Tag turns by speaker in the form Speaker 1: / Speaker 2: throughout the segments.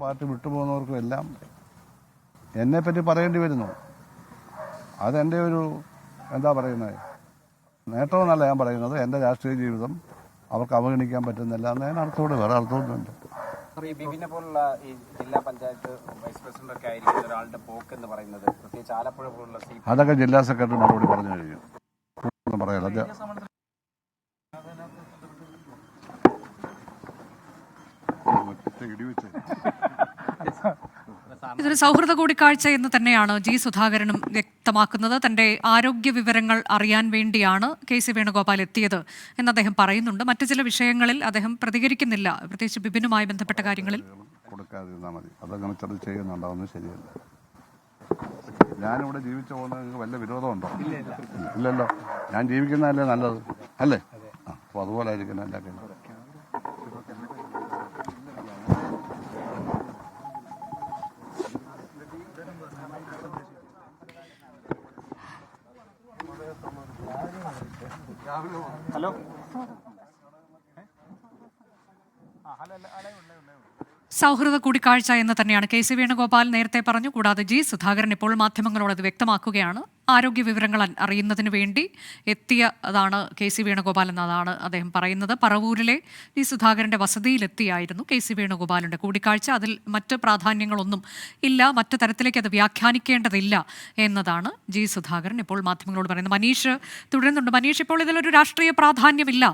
Speaker 1: Party വിട്ടുപോകുന്നവർക്കും എല്ലാം എന്നെപ്പറ്റി പറയേണ്ടി വരുന്നു. അതെൻ്റെ ഒരു എന്താ പറയുന്നത് നേട്ടമെന്നല്ല ഞാൻ പറയുന്നത്. എൻ്റെ രാഷ്ട്രീയ ജീവിതം അവർക്ക് അവഗണിക്കാൻ പറ്റുന്നില്ല എന്ന് ഞാൻ അർത്ഥത്തോട് വേറെ അർത്ഥമൊന്നുമില്ല.
Speaker 2: ഈ ബിബിനെ പോലുള്ള ഈ ജില്ലാ പഞ്ചായത്ത് വൈസ് പ്രസിഡന്റ് ഒക്കെ ആയിരിക്കുന്ന ഒരാളുടെ പോക്ക് എന്ന് പറയുന്നത് പ്രത്യേകിച്ച് ആലപ്പുഴ പോലുള്ള
Speaker 1: അതൊക്കെ ജില്ലാ സെക്രട്ടറി മറുപടി പറഞ്ഞു കഴിഞ്ഞു. പറയാലോ
Speaker 3: ഇതൊരു സൗഹൃദ കൂടിക്കാഴ്ച എന്ന് തന്നെയാണ് ജി സുധാകരനും വ്യക്തമാക്കുന്നത്. തന്റെ ആരോഗ്യ വിവരങ്ങൾ അറിയാൻ വേണ്ടിയാണ് KC വേണുഗോപാൽ എത്തിയത് എന്ന് അദ്ദേഹം പറയുന്നുണ്ട്. മറ്റു ചില വിഷയങ്ങളിൽ അദ്ദേഹം പ്രതികരിക്കുന്നില്ല, പ്രത്യേകിച്ച് ബിബിനുമായി ബന്ധപ്പെട്ട കാര്യങ്ങളിൽ.
Speaker 1: കൊടുക്കാതിരുന്നാൽ മതി, അതങ്ങനെ ചർച്ച ചെയ്യുന്നുണ്ടാവുന്നത് ശരിയല്ല. ഞാനിവിടെ ജീവിച്ചു പോകുന്നത് നിങ്ങൾക്ക് വല്ല വിരോധമുണ്ടോ? ഇല്ലല്ലോ. ഞാൻ ജീവിക്കുന്നതല്ലേ നല്ലത്, അല്ലേ? അപ്പോൾ അതുപോലെ ആയിരിക്കണം എല്ലാ കാര്യം.
Speaker 2: ഹലോ
Speaker 3: സൗഹൃദ കൂടിക്കാഴ്ച എന്ന് തന്നെയാണ് KC വേണുഗോപാൽ നേരത്തെ പറഞ്ഞു. കൂടാതെ ജി സുധാകരൻ ഇപ്പോൾ മാധ്യമങ്ങളോട് അത് വ്യക്തമാക്കുകയാണ്. ആരോഗ്യ വിവരങ്ങൾ അറിയുന്നതിന് വേണ്ടി എത്തിയതാണ് KC വേണുഗോപാൽ എന്നതാണ് അദ്ദേഹം പറയുന്നത്. പറവൂരിലെ ജി സുധാകരൻ്റെ വസതിയിലെത്തിയായിരുന്നു KC വേണുഗോപാലിൻ്റെ കൂടിക്കാഴ്ച. അതിൽ മറ്റ് പ്രാധാന്യങ്ങളൊന്നും ഇല്ല, മറ്റു തരത്തിലേക്ക് അത് വ്യാഖ്യാനിക്കേണ്ടതില്ല എന്നതാണ് ജി സുധാകരൻ ഇപ്പോൾ മാധ്യമങ്ങളോട് പറയുന്നത്. മനീഷ് തുടരുന്നുണ്ട്. മനീഷ്, ഇപ്പോൾ ഇതിലൊരു രാഷ്ട്രീയ പ്രാധാന്യമില്ല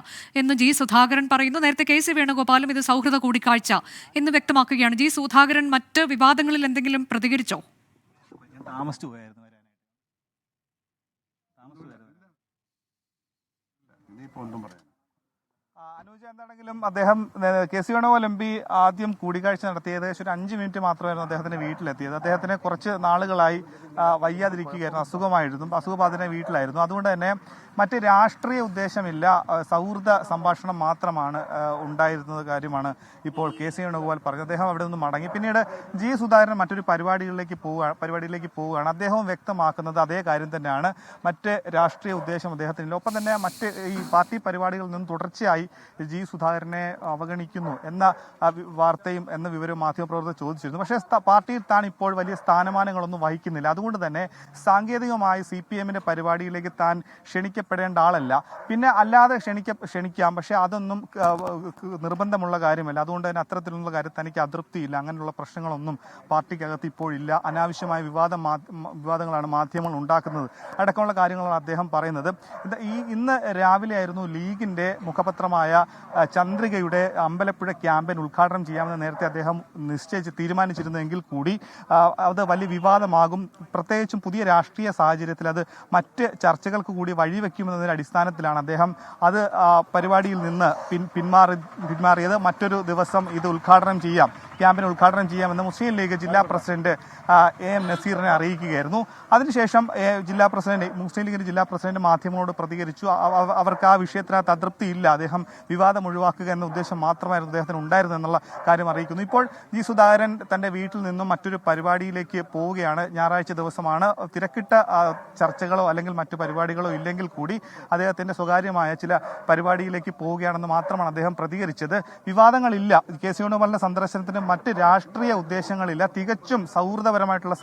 Speaker 3: എന്ന് ജി സുധാകരൻ പറയുന്നു. നേരത്തെ KC വേണുഗോപാലും ഇത് സൗഹൃദ കൂടിക്കാഴ്ച എന്ന് വ്യക്തമാക്കുകയാണ്. ജി സുധാകരൻ മറ്റ് വിവാദങ്ങളിൽ എന്തെങ്കിലും പ്രതികരിച്ചോ?
Speaker 4: അനുജ, എന്താണെങ്കിലും അദ്ദേഹം KC വേണുഗോപാൽ MP ആദ്യം കൂടിക്കാഴ്ച നടത്തിയത് ഏകദേശം ഒരു 5 മിനിറ്റ് മാത്രമായിരുന്നു അദ്ദേഹത്തിന്റെ വീട്ടിലെത്തിയത്. അദ്ദേഹത്തിന് കുറച്ച് നാളുകളായി വയ്യാതിരിക്കുകയായിരുന്നു, അസുഖബാധിതനെ വീട്ടിലായിരുന്നു. അതുകൊണ്ട് തന്നെ മറ്റ് രാഷ്ട്രീയ ഉദ്ദേശമില്ല, സൗഹൃദ സംഭാഷണം മാത്രമാണ് ഉണ്ടായിരുന്നത് കാര്യമാണ് ഇപ്പോൾ KC വേണുഗോപാൽ പറഞ്ഞത്. അദ്ദേഹം അവിടെ നിന്ന് മടങ്ങി. പിന്നീട് ജി സുധാകരൻ മറ്റൊരു പരിപാടിയിലേക്ക് പോവുകയാണ്. അദ്ദേഹവും വ്യക്തമാക്കുന്നത് അതേ കാര്യം തന്നെയാണ്, മറ്റ് രാഷ്ട്രീയ ഉദ്ദേശം അദ്ദേഹത്തിനില്ല. ഒപ്പം തന്നെ മറ്റ് ഈ പാർട്ടി പരിപാടികളിൽ നിന്നും തുടർച്ചയായി ജി സുധാകരനെ അവഗണിക്കുന്നു എന്ന വാർത്തയും എന്ന വിവരവും മാധ്യമപ്രവർത്തകർ ചോദിച്ചിരുന്നു. പക്ഷേ പാർട്ടിയിൽ താൻ ഇപ്പോൾ വലിയ സ്ഥാനമാനങ്ങളൊന്നും വഹിക്കുന്നില്ല. അതുകൊണ്ട് തന്നെ സാങ്കേതികമായി CPM-ന്റെ പരിപാടിയിലേക്ക് താൻ ക്ഷണിക്കപ്പെടേണ്ട ആളല്ല. പിന്നെ അല്ലാതെ ക്ഷണിക്കാം, പക്ഷേ അതൊന്നും നിർബന്ധമുള്ള കാര്യമല്ല. അതുകൊണ്ട് തന്നെ അത്തരത്തിലുള്ള കാര്യം തനിക്ക് അതൃപ്തിയില്ല. അങ്ങനെയുള്ള പ്രശ്നങ്ങളൊന്നും പാർട്ടിക്കകത്ത് ഇപ്പോഴില്ല. അനാവശ്യമായ വിവാദങ്ങളാണ് മാധ്യമങ്ങൾ ഉണ്ടാക്കുന്നത് അടക്കമുള്ള കാര്യങ്ങളാണ് അദ്ദേഹം പറയുന്നത്. ഇന്ന് രാവിലെ ആയിരുന്നു ലീഗിന്റെ മുഖപത്രമായ ചന്ദ്രികയുടെ അമ്പലപ്പുഴ ക്യാമ്പയിൻ ഉദ്ഘാടനം ചെയ്യാമെന്ന് നേരത്തെ അദ്ദേഹം തീരുമാനിച്ചിരുന്നെങ്കിൽ കൂടി അത് വലിയ വിവാദമാകും, പ്രത്യേകിച്ചും പുതിയ രാഷ്ട്രീയ സാഹചര്യത്തിൽ അത് മറ്റ് ചർച്ചകൾക്ക് കൂടി വഴിവെക്കുമെന്നതിന്റെ അടിസ്ഥാനത്തിലാണ് അദ്ദേഹം അത് പരിപാടിയിൽ നിന്ന് പിന്മാറിയത്. മറ്റൊരു ദിവസം ഇത് ക്യാമ്പയിൻ ഉദ്ഘാടനം ചെയ്യാമെന്ന് മുസ്ലിം ലീഗ് ജില്ലാ പ്രസിഡന്റ് AM നസീറിനെ അറിയിക്കുകയായിരുന്നു. അതിനുശേഷം മുസ്ലിം ലീഗിന്റെ ജില്ലാ പ്രസിഡന്റ് മാധ്യമങ്ങളോട് പ്രതികരിച്ചു. അവർക്ക് ആ വിഷയത്തിനകത്ത് അതൃപ്തിയില്ല, അദ്ദേഹം വിവാദം ഒഴിവാക്കുക എന്ന ഉദ്ദേശം മാത്രമായിരുന്നു അദ്ദേഹത്തിന് ഉണ്ടായിരുന്നു എന്നുള്ള കാര്യം അറിയിക്കുന്നു. ഇപ്പോൾ ജി സുധാകരൻ തന്റെ വീട്ടിൽ നിന്നും മറ്റൊരു പരിപാടിയിലേക്ക് പോവുകയാണ്. ഞായറാഴ്ച ദിവസമാണ്. തിരക്കിട്ട ചർച്ചകളോ അല്ലെങ്കിൽ മറ്റു പരിപാടികളോ ഇല്ലെങ്കിൽ കൂടി അദ്ദേഹത്തിന്റെ സ്വകാര്യമായ ചില പരിപാടിയിലേക്ക് പോവുകയാണെന്ന് മാത്രമാണ് അദ്ദേഹം പ്രതികരിച്ചത്. വിവാദങ്ങളില്ല. KC വേണുഗോപാലിന്റെ സന്ദർശനത്തിന് മറ്റ് രാഷ്ട്രീയ ഉദ്ദേശങ്ങളില്ല, തികച്ചും സൗഹൃദപരമായിട്ടുള്ള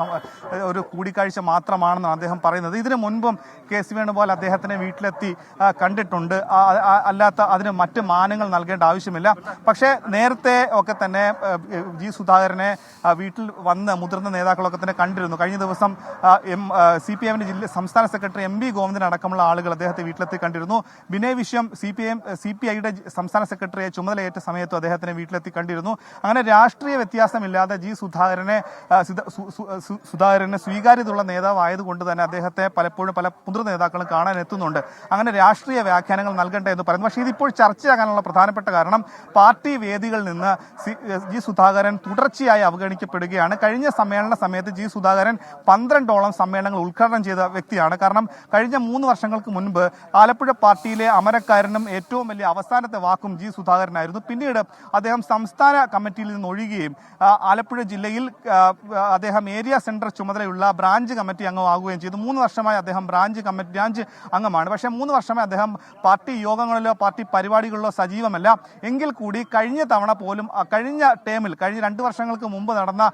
Speaker 4: ഒരു കൂടിക്കാഴ്ച മാത്രമാണെന്നാണ് അദ്ദേഹം പറയുന്നത്. ഇതിനു മുൻപും KC വേണുഗോപാൽ അദ്ദേഹത്തിനെ വീട്ടിലെത്തി കണ്ടിട്ടുണ്ട്. അല്ലാത്ത അതിന് മറ്റ് മാനങ്ങൾ നൽകേണ്ട ആവശ്യമില്ല. പക്ഷേ നേരത്തെ ഒക്കെ തന്നെ ജി സുധാകരനെ വീട്ടിൽ വന്ന് മുതിർന്ന നേതാക്കളൊക്കെ തന്നെ കണ്ടിരുന്നു. കഴിഞ്ഞ ദിവസം CPM-ന്റെ സംസ്ഥാന സെക്രട്ടറി MB ഗോവിന്ദൻ അടക്കമുള്ള ആളുകൾ അദ്ദേഹത്തെ വീട്ടിലെത്തി കണ്ടിരുന്നു. ബിനോയ് വിശ്വം CPI-യുടെ സംസ്ഥാന സെക്രട്ടറിയെ ചുമതലയേറ്റ സമയത്തും അദ്ദേഹത്തിനെ വീട്ടിലെത്തി കണ്ടിരുന്നു. അങ്ങനെ രാഷ്ട്രീയ വ്യത്യാസമില്ലാതെ ജി സുധാകരനെ സ്വീകാര്യതയുള്ള നേതാവായതുകൊണ്ട് തന്നെ അദ്ദേഹത്തെ പലപ്പോഴും പല മുതിർന്ന നേതാക്കളും കാണാൻ എത്തുന്നുണ്ട്. അങ്ങനെ രാഷ്ട്രീയ വ്യാഖ്യാനങ്ങൾ നൽകണ്ടേ എന്ന് പറയുന്നു. പക്ഷേ ഇതിപ്പോൾ ചർച്ചയാകാനുള്ള പ്രധാനപ്പെട്ട കാരണം പാർട്ടി വേദികളിൽ നിന്ന് ജി സുധാകരൻ തുടർച്ചയായി അവഗണിക്കപ്പെടുകയാണ്. കഴിഞ്ഞ സമ്മേളന സമയത്ത് ജി സുധാകരൻ 12ഓളം സമ്മേളനങ്ങൾ ഉദ്ഘാടനം ചെയ്ത വ്യക്തിയാണ്. കാരണം കഴിഞ്ഞ 3 വർഷങ്ങൾക്ക് മുൻപ് ആലപ്പുഴ പാർട്ടിയിലെ അമരക്കാരനും ഏറ്റവും വലിയ അവസാനത്തെ വാക്കും ജി സുധാകരനായിരുന്നു. പിന്നീട് അദ്ദേഹം സംസ്ഥാന കമ്മിറ്റിയിൽ നിന്ന് ഒഴിയുകയും ആലപ്പുഴ ജില്ലയിൽ അദ്ദേഹം ഏരിയ സെന്റർ ചുമതലയുള്ള ബ്രാഞ്ച് കമ്മിറ്റി അംഗമാകുകയും ചെയ്തു. 3 വർഷമായി അദ്ദേഹം ബ്രാഞ്ച് അംഗമാണ്. പക്ഷേ 3 വർഷമായി അദ്ദേഹം പാർട്ടി യോഗങ്ങളിലോ പാർട്ടി പരിപാടികളിലോ സജീവമല്ല. എങ്കിൽ കൂടി കഴിഞ്ഞ തവണ പോലും കഴിഞ്ഞ ടേമിൽ കഴിഞ്ഞ 2 വർഷങ്ങൾക്ക് മുമ്പ് നടന്ന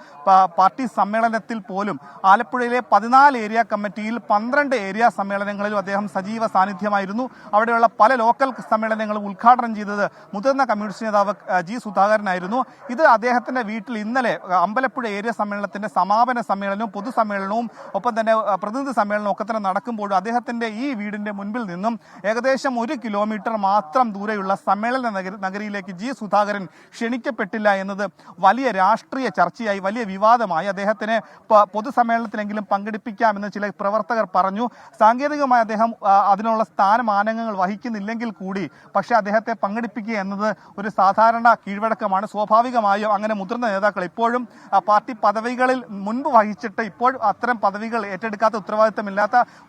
Speaker 4: പാർട്ടി സമ്മേളനത്തിൽ പോലും ആലപ്പുഴയിലെ 14 ഏരിയ കമ്മിറ്റിയിൽ 12 ഏരിയ സമ്മേളനങ്ങളിലും അദ്ദേഹം സജീവ സാന്നിധ്യമായിരുന്നു. അവിടെയുള്ള പല ലോക്കൽ സമ്മേളനങ്ങളും ഉദ്ഘാടനം ചെയ്തത് മുതിർന്ന കമ്മ്യൂണിസ്റ്റ് നേതാവ് ജി സുധാകരനായിരുന്നു. ഇത് അദ്ദേഹത്തിന്റെ വീട്ടിൽ ഇന്നലെ അമ്പലപ്പുഴ ഏരിയ സമ്മേളനത്തിന്റെ സമാപന സമ്മേളനവും പൊതുസമ്മേളനവും ഒപ്പം തന്നെ പ്രതിനിധി സമ്മേളനവും ഒക്കെ തന്നെ നടക്കുമ്പോഴും അദ്ദേഹത്തിന്റെ ഈ വീടിന്റെ മുൻപിൽ നിന്നും ഏകദേശം 1 കിലോമീറ്റർ മാത്രം ദൂരെയുള്ള സമ്മേളന നഗരിയിലേക്ക് ജി സുധാകരൻ ക്ഷണിക്കപ്പെട്ടില്ല എന്നത് വലിയ രാഷ്ട്രീയ ചർച്ചയായി, വലിയ വിവാദമായി. അദ്ദേഹത്തിന് പൊതുസമ്മേളനത്തിലെങ്കിലും പങ്കെടുപ്പിക്കാമെന്ന് ചില പ്രവർത്തകർ പറഞ്ഞു. സാങ്കേതികമായി അദ്ദേഹം അതിനുള്ള സ്ഥാനമാനങ്ങൾ വഹിക്കുന്നില്ലെങ്കിൽ കൂടി പക്ഷേ അദ്ദേഹത്തെ പങ്കെടുപ്പിക്കുക എന്നത് ഒരു സാധാരണ കീഴ്വഴക്കമാണ്. സ്വാഭാവികമായും അങ്ങനെ മുതിർന്ന നേതാക്കൾ ഇപ്പോഴും പാർട്ടി പദവികളിൽ മുൻപ് വഹിച്ചിട്ട് ഇപ്പോൾ അത്തരം പദവികൾ ഏറ്റെടുക്കാത്ത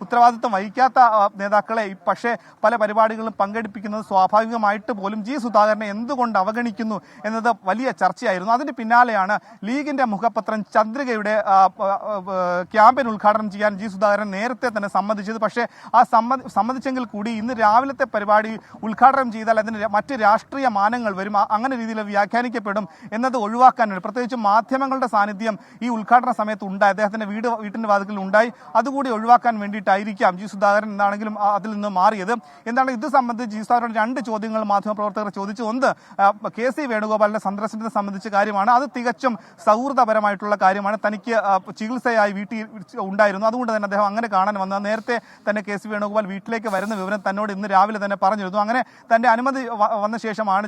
Speaker 4: ഉത്തരവാദിത്തം വഹിക്കാത്ത നേതാക്കളെ പക്ഷേ പല പരിപാടികളിലും പങ്കെടുപ്പിക്കുന്നത് സ്വാഭാവികമായിട്ട് പോലും ജി സുധാകരനെ എന്തുകൊണ്ട് അവഗണിക്കുന്നു എന്നത് വലിയ ചർച്ചയായിരുന്നു. അതിന് പിന്നാലെയാണ് ലീഗിന്റെ മുഖപത്രം ചന്ദ്രികയുടെ ക്യാമ്പയിൻ ഉദ്ഘാടനം ചെയ്യാൻ ജി സുധാകരൻ നേരത്തെ തന്നെ സമ്മതിച്ചത്. പക്ഷേ ആ സമ്മതിച്ചെങ്കിൽ കൂടി ഇന്ന് രാവിലത്തെ പരിപാടി ഉദ്ഘാടനം ചെയ്താൽ അതിന് മറ്റ് രാഷ്ട്രീയ മാനങ്ങൾ വരും, അങ്ങനെ രീതിയിൽ വ്യാഖ്യാനിക്കപ്പെടും എന്നത് ഒഴിവാക്കാൻ വേണ്ടി പ്രത്യേകിച്ച് മാധ്യമങ്ങളുടെ സാന്നിധ്യം ഈ ഉദ്ഘാടന സമയത്ത് ഉണ്ടായി, അദ്ദേഹത്തിന്റെ വീട്ടിന്റെ വാതിൽക്കൽ ഉണ്ടായി. അതുകൂടി ഒഴിവാക്കാൻ വേണ്ടിയിട്ടായിരിക്കാം ജി സുധാകരൻ എന്താണെങ്കിലും അതിൽ നിന്ന് മാറിയത്. എന്താണ് ഇത് സംബന്ധിച്ച് ജി സുധാകരൻ 2 ചോദ്യങ്ങൾ മാധ്യമപ്രവർത്തകർ ചോദിച്ചു. ഒന്ന് കെ.സി. വേണുഗോപാലിന്റെ സന്ദർശനത്തെ സംബന്ധിച്ച കാര്യമാണ്. അത് തികച്ചും സൗഹൃദപരമായിട്ടുള്ള കാര്യമാണ്. തനിക്ക് ചികിത്സയായി വീട്ടിൽ ഉണ്ടായിരുന്നു, അതുകൊണ്ട് തന്നെ അദ്ദേഹം അങ്ങനെ കാണാൻ വന്നത്. നേരത്തെ തന്നെ കെ.സി. വേണുഗോപാൽ വീട്ടിലേക്ക് വരുന്ന വിവരം തന്നോട് ഇന്ന് രാവിലെ തന്നെ പറഞ്ഞിരുന്നു. അങ്ങനെ തന്റെ അനുമതി വന്ന ശേഷമാണ്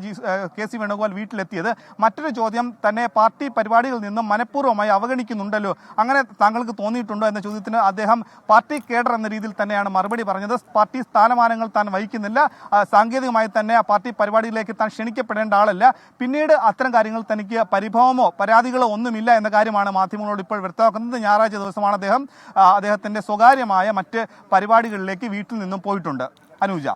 Speaker 4: കെ.സി. വേണുഗോപാൽ വീട്ടിലെത്തിയത്. മറ്റൊരു ചോദ്യം, തന്നെ പാർട്ടി പരിപാടികളിൽ നിന്നും മനഃപൂർവ്വമായി അവഗണിക്കുന്നുണ്ടല്ലോ, അങ്ങനെ താങ്കൾക്ക് തോന്നിയിട്ടുണ്ടോ എന്ന ചോദ്യത്തിന് അദ്ദേഹം പാർട്ടി കേഡർ എന്ന രീതിയിൽ തന്നെയാണ് മറുപടി പറഞ്ഞത്. പാർട്ടി സ്ഥാനമാനങ്ങൾ താൻ വഹിക്കുന്നില്ല, സാങ്കേതികമായി തന്നെ പാർട്ടി പരിപാടിയിലേക്ക് താൻ ക്ഷണിക്കപ്പെടേണ്ട ആളല്ല, പിന്നീട് അത്തരം കാര്യങ്ങൾ തനിക്ക് പരിഭവമോ പരാതികളോ ഒന്നുമില്ല എന്ന കാര്യമാണ് മാധ്യമങ്ങളോട് ഇപ്പോൾ വ്യക്തമാക്കുന്നത്. ഞായറാഴ്ച ദിവസമാണ് അദ്ദേഹത്തിന്റെ സ്വകാര്യമായ മറ്റ് പരിപാടികളിലേക്ക് വീട്ടിൽ നിന്നും പോയിട്ടുണ്ട്. അനുജ.